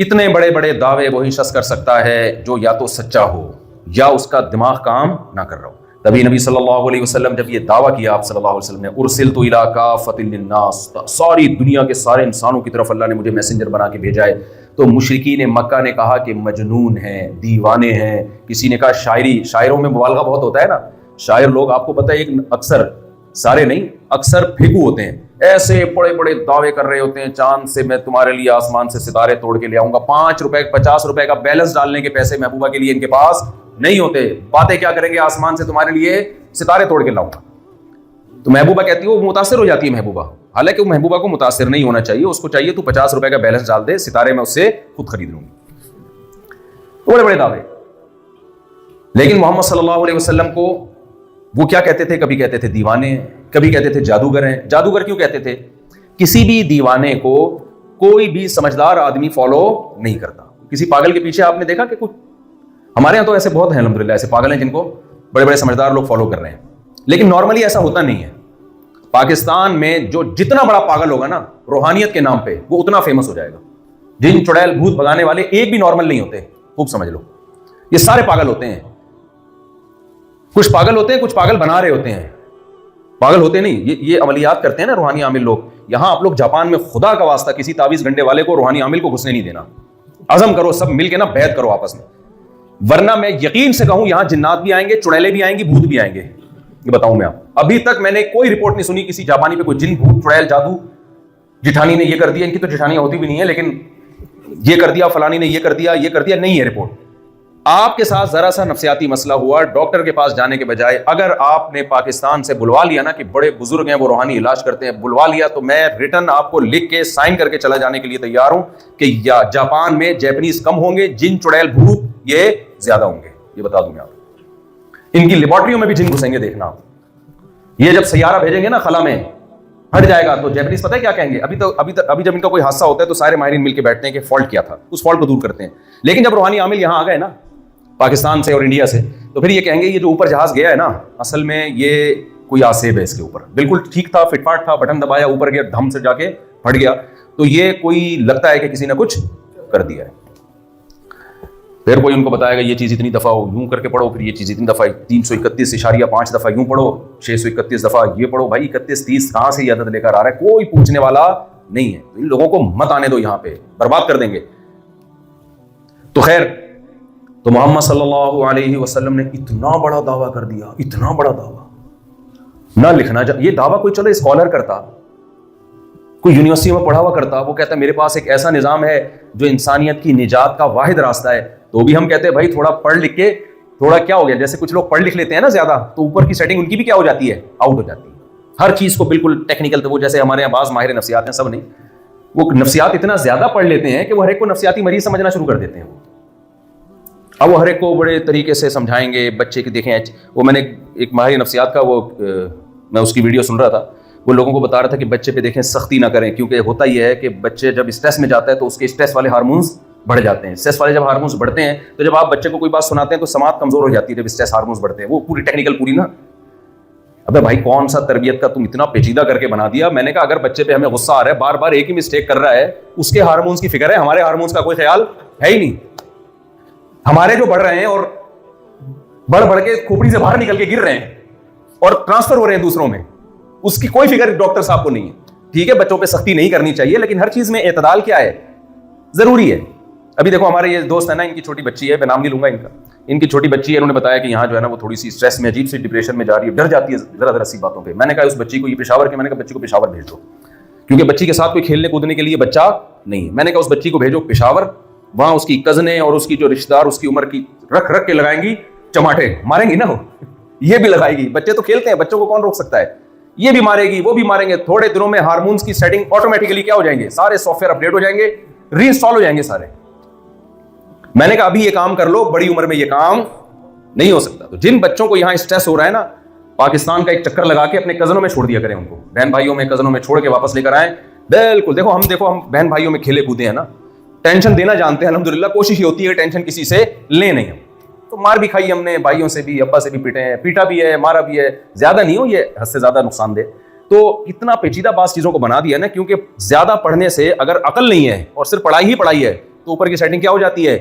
इतने बड़े बड़े दावे वही शख्स कर सकता है जो या तो सच्चा हो या उसका दिमाग काम ना कर रहा हो। तभी नबी सल्लल्लाहु अलैहि वसल्लम जब ये दावा किया, आप सल्लल्लाहु अलैहि वसल्लम ने, उरसिलतु इला काफ़तिल लिन्नास, सारी दुनिया के सारे इंसानों की तरफ अल्लाह ने मुझे मैसेंजर बना के भेजा है। तो मुशरिकीन मक्का ने कहा कि मजनून हैं, दीवाने हैं। किसी ने कहा शायरी, शायरों में मुबालगा बहुत होता है ना, शायर लोग आपको पता है एक अक्सर, सारे नहीं, अक्सर फेंकू होते हैं, ऐसे बड़े बड़े दावे कर रहे होते हैं, चांद से मैं तुम्हारे लिए आसमान से सितारे तोड़ के ले आऊंगा। 5 रुपए 50 रुपए का बैलेंस डालने के पैसे महबूबा के लिए इनके पास नहीं होते। बातें क्या करेंगे, आसमान से तुम्हारे लिए सितारे तोड़ के लाऊंगा। तो महबूबा कहती है, वो मुतासिर हो जाती है महबूबा। हालांकि वो महबूबा को मुतासिर नहीं होना चाहिए, उसको चाहिए तू 50 रुपए का बैलेंस डाल दे, सितारे मैं उससे खुद खरीद लूंगी। बड़े बड़े दावे। लेकिन मोहम्मद सल्लल्लाहु अलैहि वसल्लम को वो क्या कहते थे, कभी कहते थे दीवाने हैं, कभी कहते थे जादूगर हैं। जादूगर क्यों कहते थे? किसी भी दीवाने को कोई भी समझदार आदमी फॉलो नहीं करता। किसी पागल के पीछे आपने देखा कि कुछ, हमारे यहां तो ऐसे बहुत हैं अल्हम्दुलिल्लाह, ऐसे पागल हैं जिनको बड़े बड़े समझदार लोग फॉलो कर रहे हैं, लेकिन नॉर्मली ऐसा होता नहीं है। पाकिस्तान में जो जितना बड़ा पागल होगा ना रूहानियत के नाम पे, वो उतना फेमस हो जाएगा। जिन चुड़ैल भूत भगाने वाले एक भी नॉर्मल नहीं होते, खूब समझ लो। ये सारे पागल होते हैं। कुछ पागल होते हैं, कुछ पागल बना रहे होते हैं। पागल होते नहीं, ये अमलियात करते हैं ना रूहानी आमिल लोग। यहां आप लोग जापान में खुदा का वास्ता किसी तावीज गंडे वाले को, रूहानी आमिल को घुसने नहीं देना। अज़म करो, सब मिलके ना बैत करो आपस में, वरना मैं यकीन से कहूं यहां जिन्नात भी आएंगे, चुड़ैले भी आएंगे, भूत भी आएंगे। ये बताऊं मैं आप, अभी तक मैंने कोई रिपोर्ट नहीं सुनी किसी जापानी पे कोई जिन, भूत, चुड़ैल, जादू, जिठानी ने ये कर दिया। इनकी तो जिठानियां होती भी नहीं है, लेकिन ये कर दिया, फलानी ने ये कर दिया, ये कर दिया, नहीं है रिपोर्ट। आपके साथ जरा सा नफ्सियाती मसला हुआ, डॉक्टर के पास जाने के बजाय अगर आपने पाकिस्तान से बुलवा लिया ना कि बड़े बुजुर्ग हैं वो रूहानी इलाज करते हैं, बुलवा लिया, तो मैं रिटर्न आपको लिख के साइन करके चला जाने के लिए तैयार हूं कि जापान में जैपनीज कम होंगे, जिन, चुड़ैल, भूत ये ज्यादा होंगे। ये बता दूं मैं आपको, इनकी लेबोरेटरियों में भी जिन घुसेंगे, देखना आप। ये जब सैयारा भेजेंगे ना खला में, हट जाएगा, तो जैपनीज पता है क्या कहेंगे? अभी जब इनका कोई हादसा होता है तो सारे माहिरीन मिलकर बैठते हैं कि फॉल्ट क्या था, उस फॉल्ट को दूर करते हैं। लेकिन जब रूहानी आमिल यहां आ गए ना पाकिस्तान से और इंडिया से, तो फिर ये कहेंगे ये जो ऊपर जहाज गया है ना, असल में ये कोई आसेब है इसके ऊपर, बिल्कुल ठीक था, फिटफाट था, बटन दबाया, ऊपर गया, धम से जाके फट गया, तो ये कोई लगता है कि किसी ने कुछ कर दिया है। फिर कोई उनको बताएगा ये चीज इतनी दफा हो, यूं करके पढ़ो, फिर ये चीज इतनी दफा, 331.5 दफा यूं पढ़ो, 631 दफा ये पढ़ो। भाई 31-30 कहां से ये आदत लेकर आ रहा है? कोई पूछने वाला नहीं है। इन लोगों को मत आने दो, यहां पे बर्बाद कर देंगे। तो खैर, तो मोहम्मद सल्लल्लाहु अलैहि वसल्लम ने इतना बड़ा दावा कर दिया, इतना बड़ा दावा ना लिखना। ये दावा कोई चलो स्कॉलर करता, कोई यूनिवर्सिटी में पढ़ा हुआ करता, वो कहता है मेरे पास एक ऐसा निजाम है जो इंसानियत की निजात का वाहिद रास्ता है, तो भी हम कहते हैं भाई थोड़ा पढ़ लिख के, थोड़ा क्या हो गया, जैसे कुछ लोग पढ़ लिख लेते हैं ना ज्यादा, तो ऊपर की सेटिंग उनकी भी क्या हो जाती है, आउट हो जाती है। हर चीज को बिल्कुल टेक्निकल, तो वो जैसे हमारे यहाँ बाज माहिर नफ्सियात हैं, सब नहीं, वो नफ्सियात इतना ज्यादा पढ़ लेते हैं कि वो हर एक को नफ्सियाती मरीज समझना शुरू कर देते हैं। अब वो हर एक को बड़े तरीके से समझाएंगे। बच्चे की देखें, वो मैंने एक माहिर नफ्सियात का मैं उसकी वीडियो सुन रहा था, वो लोगों को बता रहा था कि बच्चे पे देखें सख्ती ना करें, क्योंकि होता यह है कि बच्चे जब स्ट्रेस में जाता है तो उसके स्ट्रेस वाले हार्मोन्स बढ़ जाते हैं। स्ट्रेस वाले जब हार्मोन्स बढ़ते हैं, तो जब आप बच्चे को कोई बात सुनाते हैं तो समात कमजोर हो जाती है जब स्ट्रेस हार्मोन्स बढ़ते हैं। वो पूरी टेक्निकल पूरी ना, अबे भाई कौन सा तरबियत का तुम इतना पेचीदा करके बना दिया। मैंने कहा अगर बच्चे पे हमें गुस्सा आ रहा है, बार बार एक ही मिस्टेक कर रहा है, उसके हार्मोन्स की फिक्र है, हमारे हार्मोन्स का कोई ख्याल है ही नहीं। हमारे जो बढ़ रहे हैं और बढ़ बढ़ के खोपड़ी से बाहर निकल के गिर रहे हैं और ट्रांसफर हो रहे हैं दूसरों में, उसकी कोई फिक्र डॉक्टर साहब को नहीं है। ठीक है, बच्चों पे सख्ती नहीं करनी चाहिए, लेकिन हर चीज में एतदाल क्या है, जरूरी है। अभी देखो हमारे ये दोस्त है ना, इनकी छोटी बच्ची है, मैं नाम नहीं लूंगा इनका, इनकी छोटी बच्ची है, इन्होंने बताया कि यहाँ जो है ना वो थोड़ी सी स्ट्रेस में, अजीब सी डिप्रेशन में जा रही है, डर जाती है जरा जरा सी बातों पे। मैंने कहा उस बच्ची को, ये पेशावर के, मैंने कहा बच्ची को पेशावर भेज दो, क्योंकि बच्ची के साथ कोई खेलने कूदने के लिए बच्चा नहीं है। मैंने कहा उस बच्ची को भेजो पेशावर, वहां उसकी कजने और उसकी जो रिश्तेदार उसकी उम्र की रख रख के लगाएंगी चमाटे, मारेंगी ना वो, ये भी लगाएगी। बच्चे तो खेलते हैं, बच्चों को कौन रोक सकता है, ये भी मारेगी, वो भी मारेंगे। थोड़े दिनों में हार्मोन्स की सेटिंग ऑटोमेटिकली क्या हो जाएंगे, सारे सॉफ्टवेयर अपडेट हो जाएंगे, रीइंस्टॉल हो जाएंगे सारे। मैंने कहा अभी ये काम कर लो, बड़ी उम्र में ये काम नहीं हो सकता। तो जिन बच्चों को यहां स्ट्रेस हो रहा है ना, पाकिस्तान का एक चक्कर लगा के अपने कजनों में छोड़ दिया करें, उनको बहन भाइयों में, कजनों में छोड़ के वापस लेकर आए। बिल्कुल देखो हम बहन भाइयों में खेले कूदे हैं ना, टेंशन देना जानते हैं अल्हम्दुलिल्लाह, कोशिश ही होती है टेंशन किसी से ले नहीं हम। तो मार भी खाई हमने, भाइयों से भी, अब्बा से भी पिटे हैं, पीटा भी है, मारा भी है, ज्यादा नहीं हो ये हद से ज्यादा नुकसानदेह। तो इतना पेचीदा बात चीजों को बना दिया ना, क्योंकि ज्यादा पढ़ने से अगर अकल नहीं है और सिर्फ पढ़ाई ही पढ़ाई है तो ऊपर की सेटिंग क्या हो जाती है,